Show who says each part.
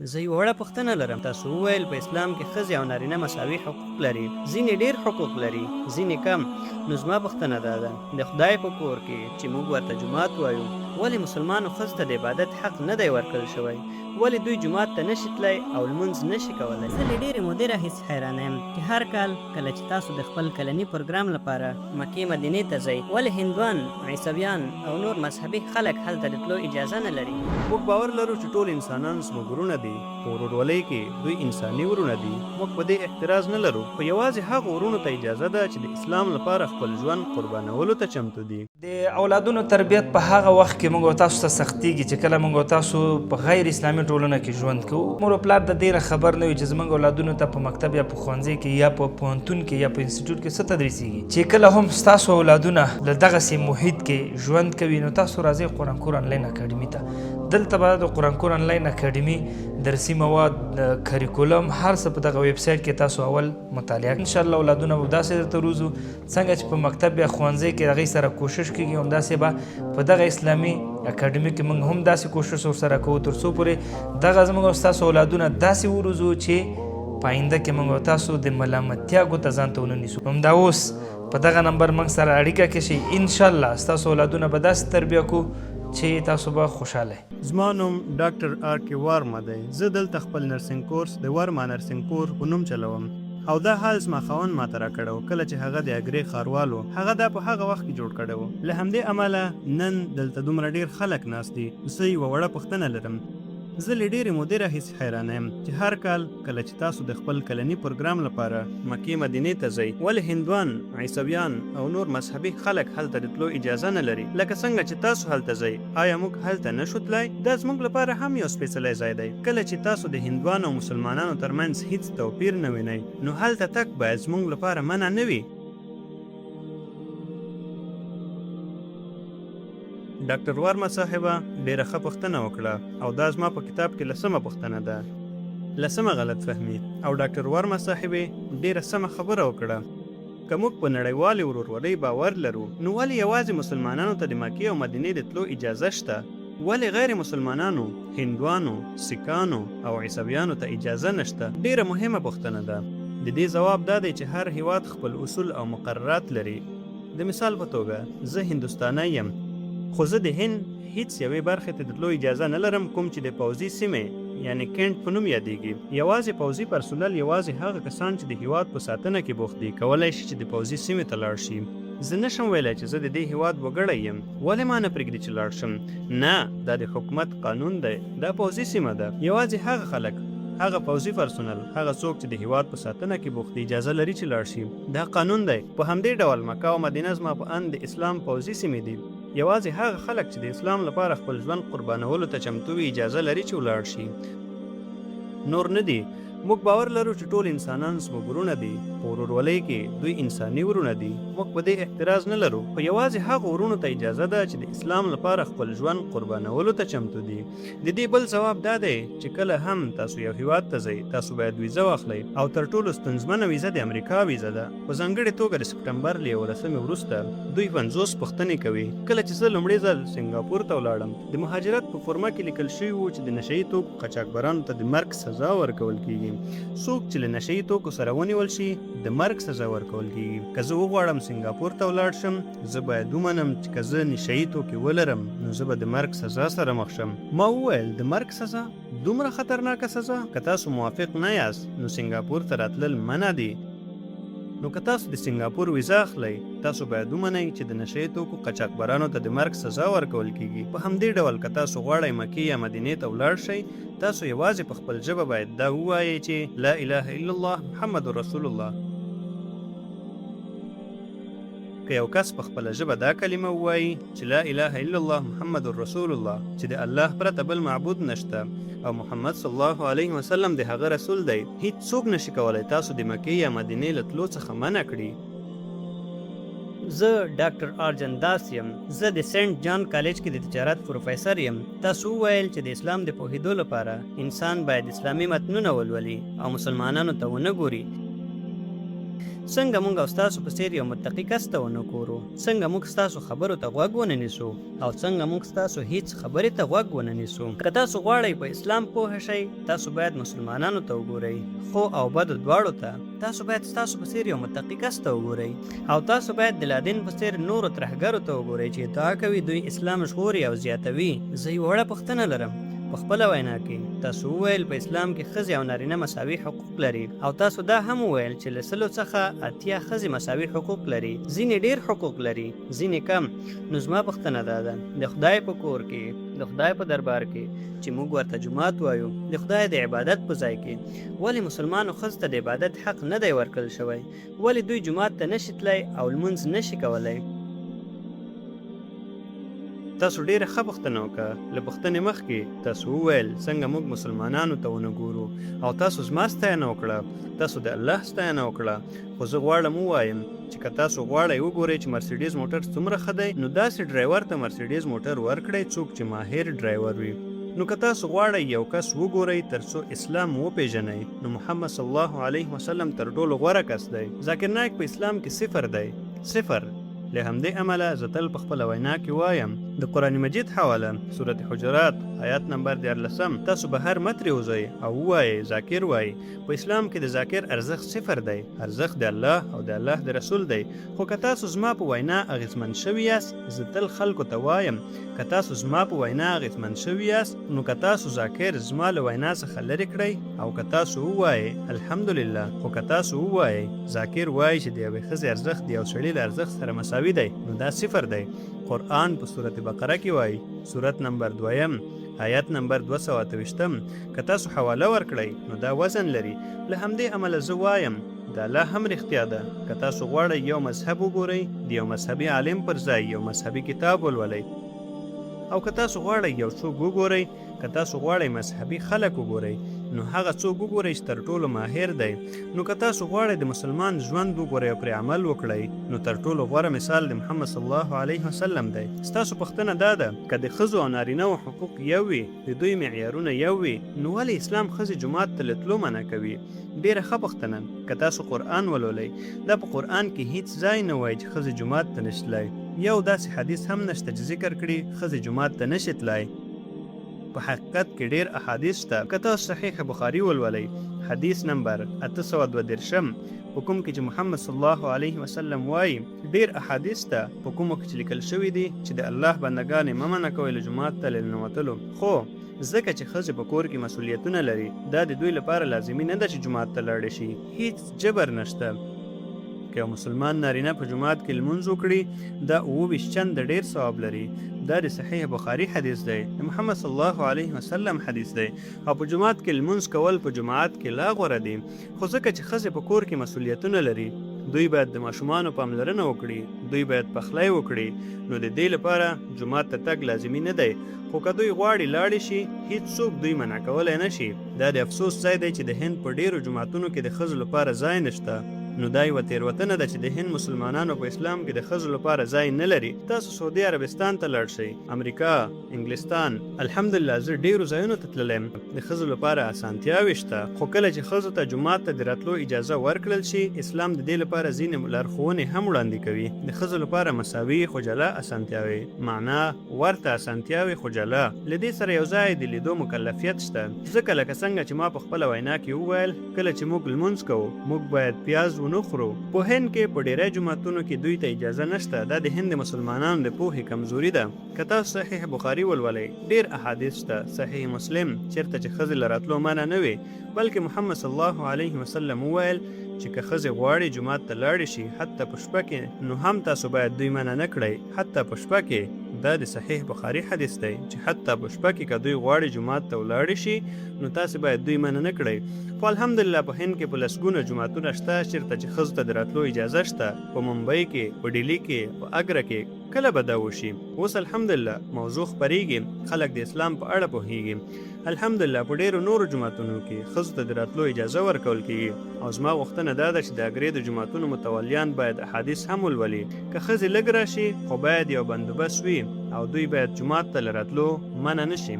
Speaker 1: زه یوه وړه پوښتنه لرم. تاسو وویل په اسلام کې ښځې او نارینه مساوي حقوق لري. ځینې ډېر حقوق لري، ځینې کم. نو زما پوښتنه دا ده، د خدای په کور کې چې موږ ورته جومات وایو، ولې مسلمانو ښځو ته د عبادت حق نه دی ورکړل شوی؟ ولې دوی جومات ته نشي تللی او لمونځ نشي کولی؟
Speaker 2: زه له ډېرې مودې راهیسې حیرانه یم چې هر کال کله چې تاسو د خپل کلني پروګرام لپاره مکې مدینې ته ځئ، ولې هندوان، عیسویان او نور مذهبي خلک هلته د تلو اجازه نه لري؟
Speaker 1: موږ باور لرو چې ټول انسانان زموږ ورونه دي. په ورورولۍ کې دوی انساني ورونه دي. موږ په دې اعتراض نه لرو، خو یوازې هغو ورونو ته اجازه ده چې د اسلام لپاره خپل ژوند قربانولو ته چمتو دي.
Speaker 3: د اولادونو تربیت په هغه وخت کې موږ تاسو ته سختیږي چې کله موږ تاسو په غیر اسلامي ټولنه کې ژوند کوو. مور او پلار د ډیره خبر نه وي چې زموږ اولادونو ته په مکتب یا په ښوونځي کې یا په پوهنتون کې یا په انسټیټیوټ کې څه تدریسیږي. چې کله هم ستاسو اولادونه له دغسې محیط کې ژوند کوي نو تاسو راځئ قرآن کور آنلاین اکاډمي ته. دلته به د قرآن کور آنلاین اکاډمي درسي مواد، کریکولم، هر څه په دغه ویب سایټ کې تاسو اول مطالعه انشاءالله اولادونه به داسې درته روزو څنګه چې په مکتب یا ښوونځي کې هغوی سره کوشش کېږي همداسې به په دغه اسلامي اکاډمي کې موږ هم داسې کوشش ورسره کوو تر څو پورې دغه زموږ او ستاسو اولادونه داسې وروزو چې په آینده کې موږ تاسو د ملامتیا ګوته ځان ته ونه نیسو. همدا اوس په دغه نمبر موږ سره اړیکه کې شئ، انشاءالله ستاسو اولادونه به داسې تربیه کو چې تاسو به خوشحاله.
Speaker 1: زما نوم ډاکټر آر کې وارما دی. زه دلته خپل نرسنګ کورس د ورما نرسنګ کور په نوم چلوم او دا حال زما خاوند ماته راکړی و کله چې هغه د اګرې ښاروال و. هغه دا په هغه وخت کې جوړ کړی و. له همدې امله نن دلته دومره ډېر خلک ناست دي. زه یوه وړه پوښتنه لرم. زه له ډېرې مودې راهیسې حیرانه یم چې هر کال کله چې تاسو د خپل کلني پروګرام لپاره مکې مدینې ته ځئ، ولې هندوان، عیسویان او نور مذهبي خلک هلته د تلو اجازه نه لري؟ لکه څنګه چې تاسو هلته ځئ، آیا موږ هلته نشو تللی؟ دا زموږ لپاره هم یو سپېڅلی ځای دی. کله چې تاسو د هندوانو او مسلمانانو ترمنځ هیڅ توپیر نه وینئ، نو هلته تګ باید زموږ لپاره منع نه وي. ډاکټر وارما صاحبه ډېره ښه پوښتنه وکړه او دا زما په کتاب کې 10مه پوښتنه ده. 10مه غلط فهمي. او ډاکټر وارما صاحبې ډېره سمه خبره وکړه. که موږ په نړیوالې ورورولۍ باور لرو نو ولې یوازې مسلمانانو ته د مکې او مدینې د تلو اجازه شته؟ ولې غیر مسلمانانو، هندوانو، سیکانو او عیسویانو ته اجازه نشته؟ ډېره مهمه پوښتنه ده. د دې ځواب دا دی چې هر هیواد خپل اصول او مقررات لري. د مثال په توګه زه هندوستانی یم، خو زه د هند هیڅ یوې برخې ته د تلو اجازه نه لرم کوم چې د پوځي سیمې یعنی کینټ په نوم یادیږي. یوازې پوځي پرسونل، یوازې هغه کسان چې د هیواد په ساتنه کې بوخت دي کولی شي چې د پوځي سیمې ته لاړ شي. زه نشم ویلی چې زه د دې هیواد وګړی یم، ولې ما نه پرېږدي چې لاړ شم؟ نه، دا د حکومت قانون دی، دا پوځي سیمه ده. یوازې هغه خلک، هغه پوځي پرسونل، هغه څوک چې د هیواد په ساتنه کې بوخت دي اجازه لري چې لاړ شي. دا قانون دی. په همدې ډول مکه او مدینه زما په اند د اسلام پوځي سیمې دي. یوازې هغه خلک چې د اسلام لپاره خپل ژوند قربانولو ته چمتو وي اجازه لري چې ولاړ شي، نور نه دي. موږ باور لرو چې ټول انسانان زموږ ورونه دي. په ورورولۍ کې دوی انساني ورونه دي. موږ په دې اعتراض نه لرو، خو یوازې هغو ورونو ته اجازه ده چې د اسلام لپاره خپل ژوند قربانولو ته چمتو دي. د دې بل ځواب دا دی چې کله هم تاسو یو هیواد ته ځئ، تاسو باید ویزه واخلئ او تر ټولو ستونزمنه ویزه د امریکا ویزه ده. په ځانګړې توګه د سپټمبر له 11مې وروسته دوی 50 پوښتنې کوي. کله چې زه لومړی ځل سنګاپور ته ولاړم، د مهاجرت په فورمه کې لیکل شوي وو چې د نشه یي توکو قاچاقبرانو ته د مرګ سزا ورکول کیږي. څوک چې له نشه یي توکو سره ونیول شي د مرګ سزا ورکول کیږي. که زه وغواړم سنګاپور ته ولاړ شم، زه باید ومنم چې که زه نشه یي توکي ولرم نو زه به د مرګ سزا سره مخ شم. ما وویل د مرګ سزا؟ دومره خطرناکه سزا؟ که تاسو موافق نه یاست نو سنګاپور ته راتلل منع دي. نو که تاسو د سنګاپور ویزه اخلئ، تاسو باید ومنئ چې د نشه یي توکو قاچاقبرانو ته د مرګ سزا ورکول کیږي. په همدې ډول که تاسو غواړئ مکې یا مدینې ته ولاړ شئ، تاسو یوازې په خپل ژبه باید دا ووایئ چې لا اله الا الله محمد رسول الله. که یو کس په خپله ژبه دا کلمه ووایي چې لا اله الا الله محمد رسول الله، چې د الله پرته بل معبود نشته او محمد صلی الله علیه وسلم د هغه رسول دی، هیڅ څوک نشي کولی تاسو د مکې یا مدینې له تلو څخه منع کړي. زه ډاکټر آرجن داس یم. زه د سینټ جان کالج کې د تجارت پروفیسر یم. تاسو وویل چې د اسلام د پوهېدو لپاره انسان باید اسلامي متنونه ولولي او مسلمانانو ته ونه ګوري.
Speaker 2: څنګه موږ او ستاسو په څیر یو متقي کس ته ونه ګورو؟ څنګه موږ ستاسو خبرو ته غوږ ونه نیسو؟ او څنګه موږ ستاسو هیڅ خبرې ته غوږ ونه نیسو؟ که تاسو غواړئ په اسلام پوه شئ، تاسو باید مسلمانانو ته وګورئ، خو او بدو دواړو ته. تاسو باید ستاسو په څیر یو متقي کس ته وګورئ، او تاسو باید د لادین په څیر نورو ترهګرو ته وګورئ چې ادعا کوي دوی اسلام ژغوري او زیاتوي. زه یوه وړه پوښتنه لرم. په خپله وینا کې تاسو وویل په اسلام کې ښځې او نارینه مساوي حقوق لري، او تاسو دا هم وویل چې له 100 څخه 80 ښځې مساوي حقوق لري، ځینې ډیر حقوق لري، ځینې کم. نو زما پوښتنه دا ده، د خدای په کور کې، د خدای په دربار کې چې موږ ورته جومات وایو، د خدای د عبادت په ځای کې ولې مسلمانو ښځو ته د عبادت حق نه دی ورکړل شوی؟ ولې دوی جومات ته نشي تللی او لمونځ نشي کولی؟
Speaker 1: تاسو ډیره ښه پوښتنه وکړه. له پوښتنې مخکې تاسو وویل څنګه موږ مسلمانانو ته ونه ګورو، او تاسو زما ستاینه وکړه، تاسو د الله ستاینه وکړه. خو زه غواړم ووایم چې که تاسو غواړئ وګورئ چې مرسیډیز موټر څومره ښه دی، نو داسې ډرایور ته مرسیډیز موټر ورکړئ څوک چې ماهر ډرایور وي. نو که تاسو غواړئ یو کس وګورئ تر څو اسلام وپیژنئ، نو محمد صلی الله علیه وسلم تر ټولو غوره کس دی. ذاکر نایک په اسلام کې صفر دی، صفر. له همدې امله زه تل په خپله وینا کې وایم د قرآن مجید حواله سورت حجرات آیات نمبر 14 تاسو به هر مترې وځئ او ووایئ ذاکر وایي. په اسلام کې د ذاکر ارزښت صفر دی، ارزښت د الله او د الله د رسول دی. خو که تاسو زما په وینا اغېزمن شوي یاست، زه تل خلکو ته وایم که تاسو زما په وینا اغېزمن شوي یاست، نو که تاسو ذاکر زما له وینا څخه لرې کړئ، او که تاسو ووایئ الحمدلله، خو که تاسو ووایئ ذاکر وایي چې د یوې ښځې ارزښت د یو سړي له ارزښت سره مساوي دی، نو دا صفر دی. قرآن په سورت بقره کې وایي، سورت نمبر 2 آیت نمبر 228 که تاسو حواله ورکړئ نو دا وزن لري. له همدې امله زه وایم دا لا هم رښتیا ده. که تاسو غواړئ یو مذهب وګورئ، د یو مذهبي عالم پر ځای یو مذهبي کتاب ولولئ، او که تاسو غواړئ یو څوک وګورئ، که تاسو غواړئ مذهبي خلک وګورئ، نو هغه څوک وګورئ چې تر ټولو ماهر دی. نو که تاسو غواړئ د مسلمان ژوند وګورئ او پرې عمل وکړئ، نو تر ټولو غوره مثال د محمد صلی الله علیه وسلم دی. ستاسو پوښتنه دا ده که د ښځو او نارینهو حقوق یو وي، د دوی معیارونه یو وي، نو ولې اسلام ښځې جومات ته له تلو منع کوي؟ ډېره ښه پوښتنه. که تاسو قرآن ولولئ، دا په قرآن کې هیڅ ځای نه وایي چې ښځې جومات ته نشي تللی. یو داسې حدیث هم نشته چې ذکر کړي ښځې جومات ته نشي تللی. په حقیقت کې ډیر احادیث شته. که تاسو صحیح بخاري ولولئ، حدیث نمبر 832 په کوم کې چې محمد صلی الله علیه وسلم وایي ډیر احادیث ته په کومو کې چې لیکل شوي دي چې د الله بندګان مه منع کوئ له جومات ته له ننوتلو. خو ځکه چې ښځې په کور کې مسؤلیتونه لري، دا د دوی لپاره لازمي نه ده چې جومات ته لاړې شي. هیڅ جبر نشته. که یو مسلمان نارینه په جومات کې لمونځ وکړي، دا 22 چنده ډیر ثواب لري. دا د صحیح بخاري حدیث دی، د محمد صلی الله علیه وسلم حدیث دی. او په جومات کې لمونځ کول په جماعت کې لا غوره دي. خو ځکه چې ښځې په کور کې مسؤلیتونه لري، دوی باید د ماشومانو پاملرنه وکړي، دوی باید پخلی وکړي، نو د دې لپاره جومات ته تګ لازمي نه دی. خو که دوی غواړي لاړې شي، هیڅوک دوی منع کولی نه شي. دا د افسوس ځای دی چې د هند په ډیرو جوماتونو کې د ښځو لپاره ځای نشته. نو دا یوه تېروتنه ده چې د هند مسلمانانو په اسلام کې د ښځو لپاره ځای نه لري. تاسو سعودي عربستان ته لاړ شئ، امریکا، انګلستان، الحمدلله زه ډیرو ځایونو ته تللی یم، د ښځو لپاره اسانتیاوې شته. خو کله چې ښځو ته جومات ته د راتلو اجازه ورکړل شي، اسلام د دې لپاره ځینې لارښوونې هم وړاندې کوي. د ښځو لپاره مساوي خو جلا اسانتیاوې، معنا ورته اسانتیاوې خو جلا. له دې سره یو ځای د لیدو مکلفیت شته. ځکه لکه څنګه چې ما په خپله وینا کې وویل، کله چې موږ لمونځ کوو، موږ باید پیاز ونه خورو. په هند کې په ډیری جوماتونو کې دوی ته اجازه نشته. دا د هند مسلمانانو د پوهې کمزوري ده. که تاسو صحیح بخاري ولولئ، ډیر احادیث شته. صحیح مسلم چیرته چې ښځې له راتلو منع نه وي، بلکې محمد صلی الله علیه وسلم وویل چې که ښځې غواړي جومات ته لاړې شي حتی په شپه کې، نو هم تاسو باید دوی منع نه کړئ، حتی په شپه کې. دا د صحیح بخاري حدیث دی چې حتی په شپه کې که دوی غواړي جومات ته ولاړې شي، نو تاسو باید دوی منع نه کړئ. خو الحمدلله په هند کې په لسګونه جوماتونه شته چیرته چې ښځو ته د راتلو اجازه شته. په ممبئی کې، په ډیلي کې، په اګره کې. کله به دا وشي؟ اوس الحمدلله موضوع خپریږي، خلک د اسلام په اړه پوهیږي. الحمدلله په ډیرو نورو جوماتونو کې ښځو ته د راتلو اجازه ورکول کیږي. او زما غوښتنه دا ده چې د اګرې د جوماتونو متولیان باید احادیث هم ولولي. که ښځې لږ راشي، خو باید یو بندوبست وي او دوی باید جومات ته له راتلو منع نه شي.